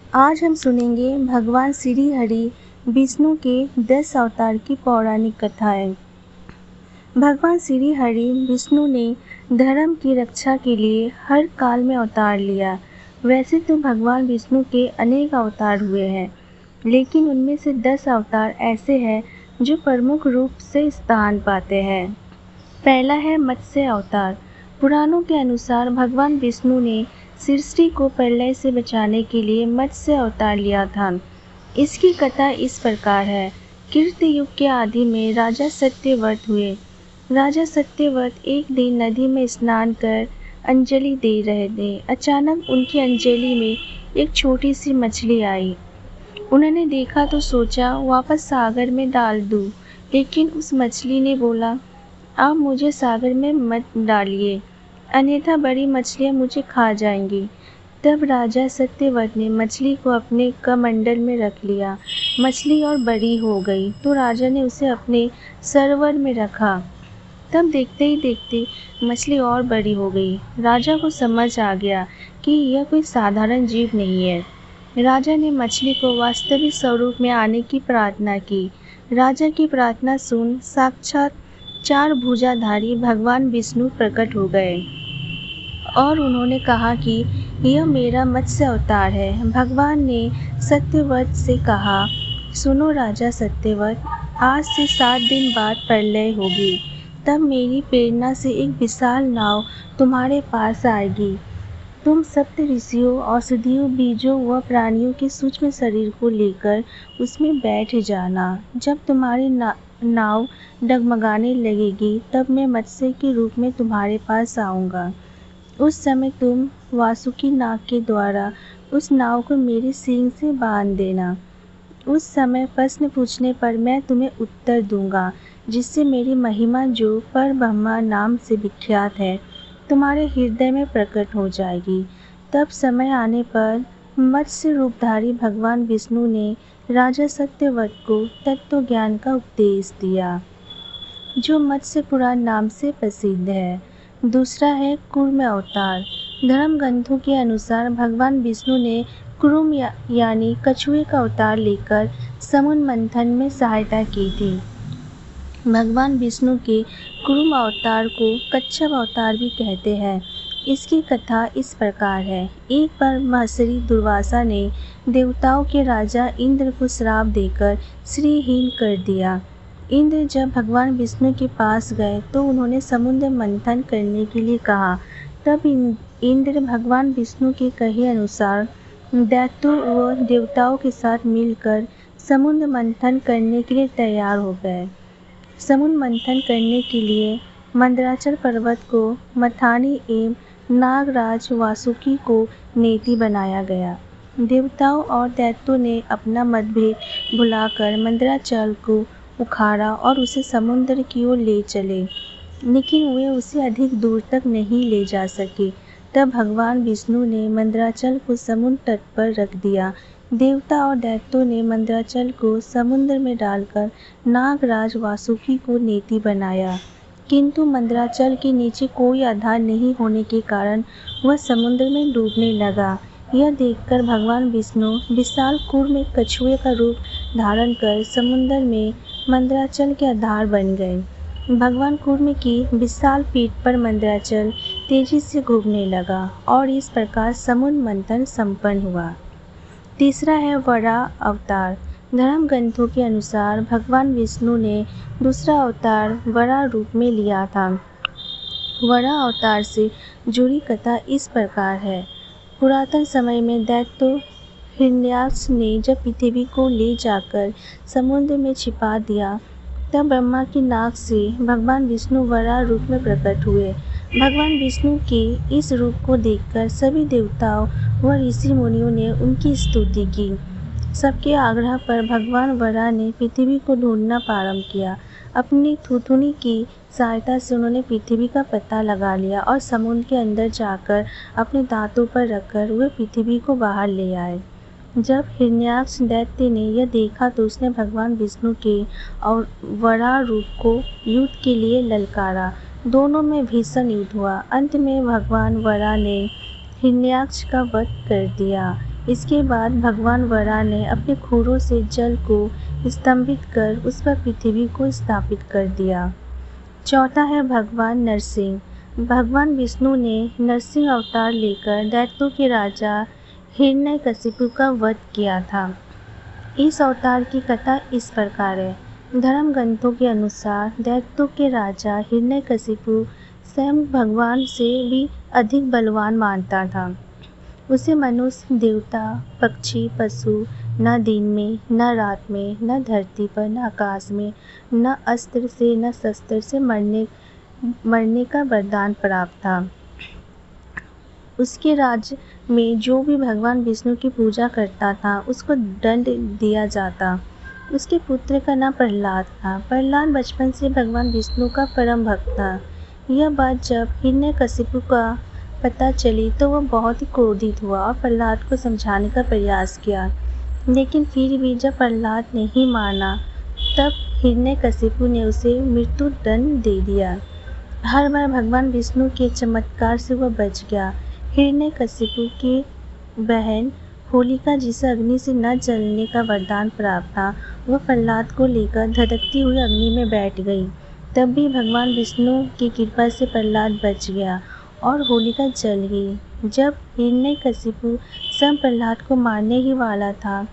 आज हम सुनेंगे भगवान श्री हरि विष्णु के 10 अवतार की पौराणिक कथाएं। भगवान श्री हरि विष्णु ने धर्म की रक्षा के लिए हर काल में अवतार लिया। वैसे तो भगवान विष्णु के अनेक अवतार हुए हैं, लेकिन उनमें से 10 अवतार ऐसे हैं जो प्रमुख रूप से स्थान पाते हैं। पहला है मत्स्य अवतार। पुराणों के अनुसार भगवान विष्णु ने सृष्टि को प्रलय से बचाने के लिए मत्स्य अवतार लिया था। इसकी कथा इस प्रकार है। कृत युग के आदि में राजा सत्यव्रत हुए। राजा सत्यव्रत एक दिन नदी में स्नान कर अंजलि दे रहे थे। अचानक उनकी अंजलि में एक छोटी सी मछली आई। उन्होंने देखा तो सोचा वापस सागर में डाल दूं, लेकिन उस मछली ने बोला, आप मुझे सागर में मत डालिए, अन्यथा बड़ी मछलियाँ मुझे खा जाएंगी। तब राजा सत्यव्रत ने मछली को अपने कमंडल में रख लिया। मछली और बड़ी हो गई तो राजा ने उसे अपने सरोवर में रखा। तब देखते ही देखते मछली और बड़ी हो गई। राजा को समझ आ गया कि यह कोई साधारण जीव नहीं है। राजा ने मछली को वास्तविक स्वरूप में आने की प्रार्थना की। राजा की प्रार्थना सुन साक्षात 4 भुजाधारी भगवान विष्णु प्रकट हो गए और उन्होंने कहा कि यह मेरा मत्स्य अवतार है। भगवान ने सत्यव्रत से कहा, सुनो राजा सत्यव्रत, आज से 7 दिन बाद प्रलय होगी। तब मेरी प्रेरणा से एक विशाल नाव तुम्हारे पास आएगी। तुम सप्त ऋषियों, औषधियों, बीजों व प्राणियों के सूक्ष्म शरीर को लेकर उसमें बैठ जाना। जब तुम्हारी नाव डगमगाने लगेगी तब मैं मत्स्य के रूप में तुम्हारे पास आऊँगा। उस समय तुम वासुकी नाग के द्वारा उस नाव को मेरे सींग से बांध देना। उस समय प्रश्न पूछने पर मैं तुम्हें उत्तर दूंगा, जिससे मेरी महिमा जो परब्रह्मा नाम से विख्यात है तुम्हारे हृदय में प्रकट हो जाएगी। तब समय आने पर मत्स्य रूपधारी भगवान विष्णु ने राजा सत्यव्रत को तत्व ज्ञान का उपदेश दिया, जो मत्स्य पुराण नाम से प्रसिद्ध है। दूसरा है कूर्म अवतार। धर्म ग्रंथों के अनुसार भगवान विष्णु ने कुरुम यानी कछुए का अवतार लेकर समुद्र मंथन में सहायता की थी। भगवान विष्णु के कुरुम अवतार को कच्छप अवतार भी कहते हैं। इसकी कथा इस प्रकार है। एक बार महर्षि दुर्वासा ने देवताओं के राजा इंद्र को श्राप देकर श्रीहीन कर दिया। इंद्र जब भगवान विष्णु के पास गए तो उन्होंने समुद्र मंथन करने के लिए कहा। तब इंद्र भगवान विष्णु के कहे अनुसार दैत्यों व देवताओं के साथ मिलकर समुद्र मंथन करने के लिए तैयार हो गए। समुद्र मंथन करने के लिए मंदराचल पर्वत को मथानी एवं नागराज वासुकी को नेति बनाया गया। देवताओं और दैत्यों ने अपना मतभेद भुलाकर मंदराचल को उखाड़ा और उसे समुद्र की ओर ले चले, लेकिन वे उसे अधिक दूर तक नहीं ले जा सके। तब भगवान विष्णु ने मंदराचल को समुद्र तट पर रख दिया। देवता और दैत्यों ने मंदराचल को समुद्र में डालकर नागराज वासुकी को नेति बनाया, किंतु मंदराचल के नीचे कोई आधार नहीं होने के कारण वह समुद्र में डूबने लगा। यह देखकर भगवान विष्णु विशाल कूर्म में कछुए का रूप धारण कर समुद्र में मंदराचल के आधार बन गए। भगवान कूर्म की विशाल पीठ पर मंदराचल तेजी से घूमने लगा और इस प्रकार समुद्र मंथन संपन्न हुआ। तीसरा है वराह अवतार। धर्म ग्रंथों के अनुसार भगवान विष्णु ने दूसरा अवतार वराह रूप में लिया था। वराह अवतार से जुड़ी कथा इस प्रकार है। पुरातन समय में दैत्य हिरण्याक्ष ने जब पृथ्वी को ले जाकर समुद्र में छिपा दिया, तब ब्रह्मा की नाक से भगवान विष्णु वराह रूप में प्रकट हुए। भगवान विष्णु के इस रूप को देखकर सभी देवताओं व ऋषि मुनियों ने उनकी स्तुति की। सबके आग्रह पर भगवान वराह ने पृथ्वी को ढूंढना प्रारंभ किया। अपनी थूथुनी की सहायता से उन्होंने पृथ्वी का पता लगा लिया और समुद्र के अंदर जाकर अपने दांतों पर रखकर वे पृथ्वी को बाहर ले आए। जब हिरण्याक्ष दैत्य ने यह देखा तो उसने भगवान विष्णु के और वराह रूप को युद्ध के लिए ललकारा। दोनों में भीषण युद्ध हुआ। अंत में भगवान वराह ने हिरण्याक्ष का वध कर दिया। इसके बाद भगवान वरा ने अपने खुरों से जल को स्तंभित कर उस पर पृथ्वी को स्थापित कर दिया। चौथा है भगवान नरसिंह। भगवान विष्णु ने नरसिंह अवतार लेकर दैत्यों के राजा हिरण्यकशिपु का वध किया था। इस अवतार की कथा इस प्रकार है। धर्म ग्रंथों के अनुसार दैत्यों के राजा हिरण्यकशिपु स्वयं भगवान से भी अधिक बलवान मानता था। उसे मनुष्य, देवता, पक्षी, पशु न दिन में, न रात में, न धरती पर, न आकाश में, न अस्त्र से, न शस्त्र से मरने का वरदान प्राप्त था। उसके राज्य में जो भी भगवान विष्णु की पूजा करता था उसको दंड दिया जाता। उसके पुत्र का नाम प्रहलाद था। प्रहलाद बचपन से भगवान विष्णु का परम भक्त था। यह बात जब हिरण्यकशिपु का पता चली तो वह बहुत ही क्रोधित हुआ और प्रहलाद को समझाने का प्रयास किया, लेकिन फिर भी जब प्रहलाद नहीं माना तब हिरण्यकशिपु ने उसे मृत्यु दंड दे दिया। हर बार भगवान विष्णु के चमत्कार से वह बच गया। हिरण्यकशिपु की बहन होलिका, जिसे अग्नि से न जलने का वरदान प्राप्त था, वह प्रहलाद को लेकर धधकती हुई अग्नि में बैठ गई। तब भी भगवान विष्णु की कृपा से प्रहलाद बच गया और होलिका जल गई। जब हिरण्यकशिपु स्वयं प्रहलाद को मारने ही वाला था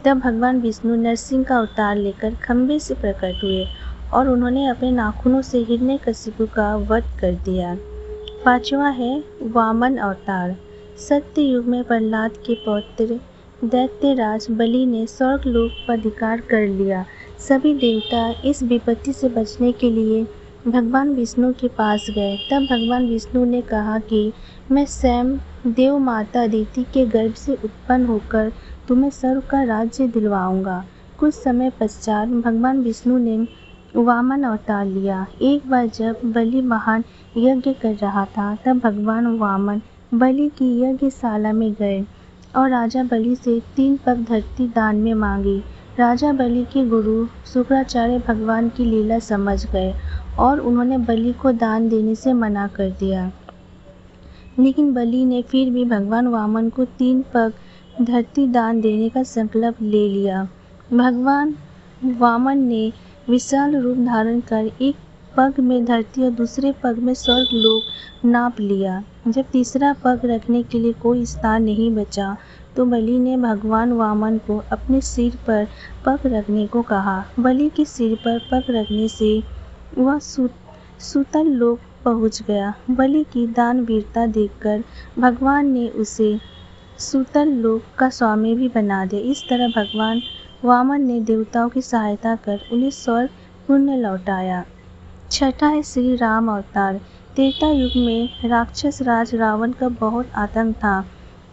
तब भगवान विष्णु नरसिंह का अवतार लेकर खंबे से प्रकट हुए और उन्होंने अपने नाखूनों से हिरण्यकशिपु का वध कर दिया। पांचवा है वामन अवतार। सत्य युग में प्रहलाद के पौत्र दैत्यराज बलि ने स्वर्गलोक पर अधिकार कर लिया। सभी देवता इस विपत्ति से बचने के लिए भगवान विष्णु के पास गए। तब भगवान विष्णु ने कहा कि मैं स्वयं देव माता अदिति के गर्भ से उत्पन्न होकर तुम्हें स्वर्ग का राज्य दिलवाऊंगा। कुछ समय पश्चात भगवान विष्णु ने वामन अवतार लिया। एक बार जब बलि महान यज्ञ कर रहा था तब भगवान वामन बलि की यज्ञशाला में गए और राजा बलि से 3 पग धरती दान में मांगी। राजा बलि के गुरु शुक्राचार्य भगवान की लीला समझ गए और उन्होंने बलि को दान देने से मना कर दिया, लेकिन बलि ने फिर भी भगवान वामन को 3 पग धरती दान देने का संकल्प ले लिया। भगवान वामन ने विशाल रूप धारण कर एक पग में धरती और दूसरे पग में स्वर्ग लोक नाप लिया। जब तीसरा पग रखने के लिए कोई स्थान नहीं बचा तो बलि ने भगवान वामन को अपने सिर पर पग रखने को कहा। बलि के सिर पर पग रखने से वह सूतल लोक पहुंच गया। बलि की दानवीरता देखकर भगवान ने उसे सूतल लोक का स्वामी भी बना दिया। इस तरह भगवान वामन ने देवताओं की सहायता कर उन्हें स्वर्ग पुण्य लौटाया। छठा है श्री राम अवतार। त्रेता युग में राक्षस राज रावण का बहुत आतंक था।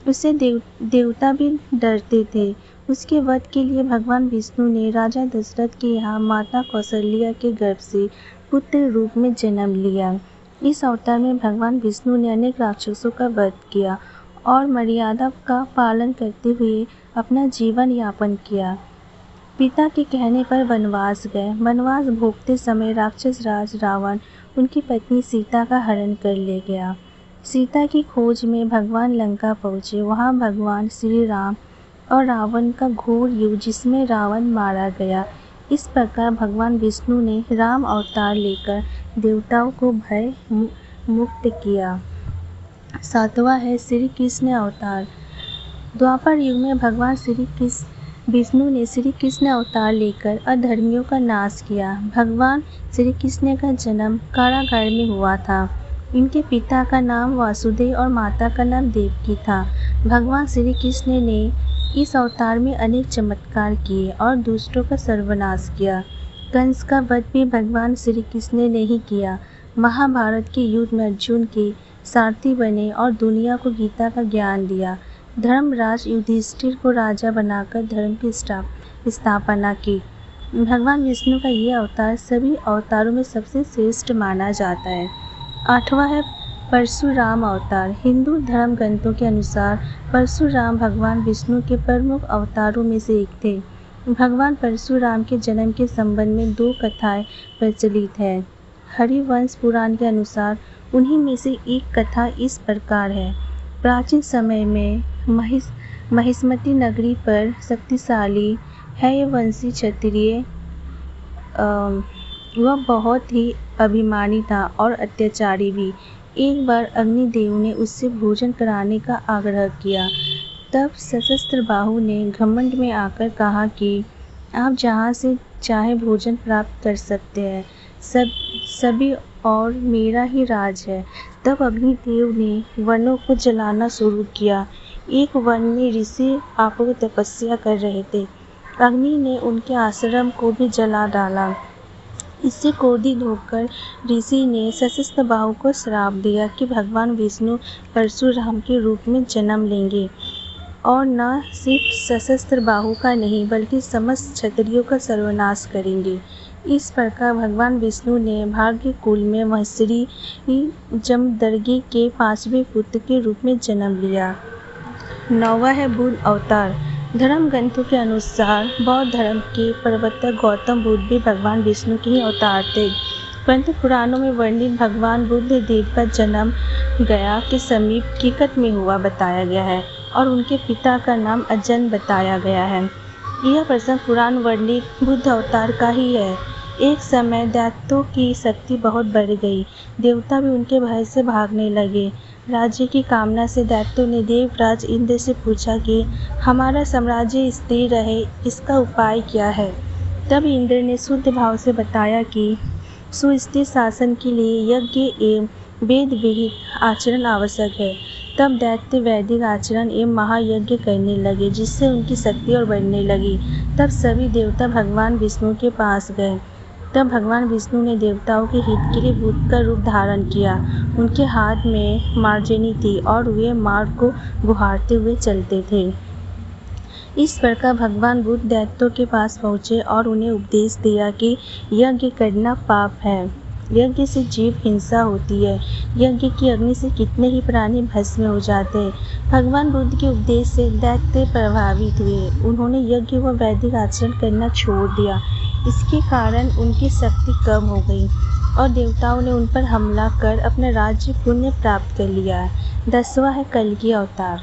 उससे देवता भी डरते थे। उसके वध के लिए भगवान विष्णु ने राजा दशरथ के यहाँ माता कौशल्या के गर्भ से पुत्र रूप में जन्म लिया। इस अवतार में भगवान विष्णु ने अनेक राक्षसों का वध किया और मर्यादा का पालन करते हुए अपना जीवन यापन किया। पिता के कहने पर वनवास गए। वनवास भोगते समय राक्षस राज रावण उनकी पत्नी सीता का हरण कर ले गया। सीता की खोज में भगवान लंका पहुँचे। वहाँ भगवान श्री राम और रावण का घोर युद्ध जिसमें रावण मारा गया। इस प्रकार भगवान विष्णु ने राम अवतार लेकर देवताओं को भय मुक्त किया। सातवां है श्री कृष्ण अवतार। द्वापर युग में भगवान विष्णु ने श्री कृष्ण अवतार लेकर अधर्मियों का नाश किया। भगवान श्री कृष्ण का जन्म कारागार में हुआ था। इनके पिता का नाम वासुदेव और माता का नाम देवकी था। भगवान श्री कृष्ण ने इस अवतार में अनेक चमत्कार किए और दुष्टों का सर्वनाश किया। कंस का वध भी भगवान श्री कृष्ण ने ही किया। महाभारत के युद्ध में अर्जुन के सारथी बने और दुनिया को गीता का ज्ञान दिया। धर्मराज युधिष्ठिर को राजा बनाकर धर्म की स्थापना की। भगवान विष्णु का ये अवतार सभी अवतारों में सबसे श्रेष्ठ माना जाता है। आठवां है परशुराम अवतार। हिंदू धर्म ग्रंथों के अनुसार परशुराम भगवान विष्णु के प्रमुख अवतारों में से एक थे। भगवान परशुराम के जन्म के संबंध में 2 कथाएं प्रचलित है। हरिवंश पुराण के अनुसार उन्हीं में से एक कथा इस प्रकार है। प्राचीन समय में महिष्मती नगरी पर शक्तिशाली है। ये वंशी क्षत्रिय वह बहुत ही अभिमानी था और अत्याचारी भी। एक बार अग्निदेव ने उससे भोजन कराने का आग्रह किया। तब सहस्त्रबाहु ने घमंड में आकर कहा कि आप जहाँ से चाहे भोजन प्राप्त कर सकते हैं, सभी और मेरा ही राज है। तब अग्निदेव ने वनों को जलाना शुरू किया। एक वन में ऋषि आपको तपस्या कर रहे थे। अग्नि ने उनके आश्रम को भी जला डाला। इससे क्रोधित होकर ऋषि ने सहस्त्रबाहु को श्राप दिया कि भगवान विष्णु परशुराम के रूप में जन्म लेंगे और न सिर्फ सहस्त्रबाहु का नहीं बल्कि समस्त क्षत्रियों का सर्वनाश करेंगे। इस प्रकार भगवान विष्णु ने भाग्य कुल में महर्षि जमदग्नि के 5वें पुत्र के रूप में जन्म लिया। 9वां है बुद्ध अवतार। धर्म ग्रंथों के अनुसार बौद्ध धर्म के प्रवर्तक गौतम बुद्ध भी भगवान विष्णु के ही अवतार थे, परंतु पुराणों में वर्णित भगवान बुद्ध देव का जन्म गया के समीप कीकत में हुआ बताया गया है और उनके पिता का नाम अजन बताया गया है। यह प्रसंग पुराण वर्णित बुद्ध अवतार का ही है। एक समय दैत्यों की शक्ति बहुत बढ़ गई। देवता भी उनके भय से भागने लगे। राज्य की कामना से दैत्यों ने देवराज इंद्र से पूछा कि हमारा साम्राज्य स्थिर रहे, इसका उपाय क्या है। तब इंद्र ने शुद्ध भाव से बताया कि सुस्थिर शासन के लिए यज्ञ एवं वेद विहित आचरण आवश्यक है। तब दैत्य वैदिक आचरण एवं महायज्ञ करने लगे, जिससे उनकी शक्ति और बढ़ने लगी। तब सभी देवता भगवान विष्णु के पास गए। तब भगवान विष्णु ने देवताओं के हित के लिए भूत का रूप धारण किया। उनके हाथ में मार्जनी थी और वे मार्ग को गुहारते हुए चलते थे। इस प्रकार भगवान बुद्ध दैत्यों के पास पहुँचे और उन्हें उपदेश दिया कि यज्ञ करना पाप है। यज्ञ से जीव हिंसा होती है। यज्ञ की अग्नि से कितने ही प्राणी भस्म हो जाते हैं। भगवान बुद्ध के उपदेश से दैत्य प्रभावित हुए। उन्होंने यज्ञ व वैदिक आचरण करना छोड़ दिया। इसके कारण उनकी शक्ति कम हो गई और देवताओं ने उन पर हमला कर अपना राज्य पुण्य प्राप्त कर लिया। 10वां है कल्कि अवतार।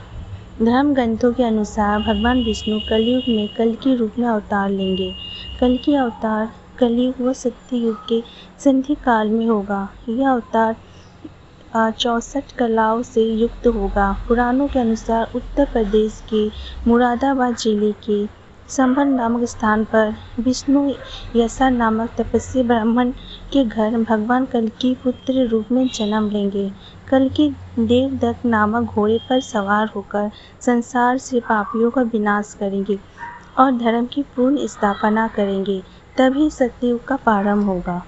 धर्म ग्रंथों के अनुसार भगवान विष्णु कलयुग में कल्कि रूप में अवतार लेंगे। कल्कि अवतार कलयुग व सत्ययुग के संधि काल में होगा। यह अवतार 64 कलाओं से युक्त होगा। पुराणों के अनुसार उत्तर प्रदेश के मुरादाबाद जिले के संभल नामक स्थान पर विष्णु यशा नामक तपस्वी ब्राह्मण के घर भगवान कल्कि पुत्र रूप में जन्म लेंगे। कल्कि देवदत्त नामक घोड़े पर सवार होकर संसार से पापियों का विनाश करेंगे और धर्म की पूर्ण स्थापना करेंगे। तभी सत्ययुग का प्रारंभ होगा।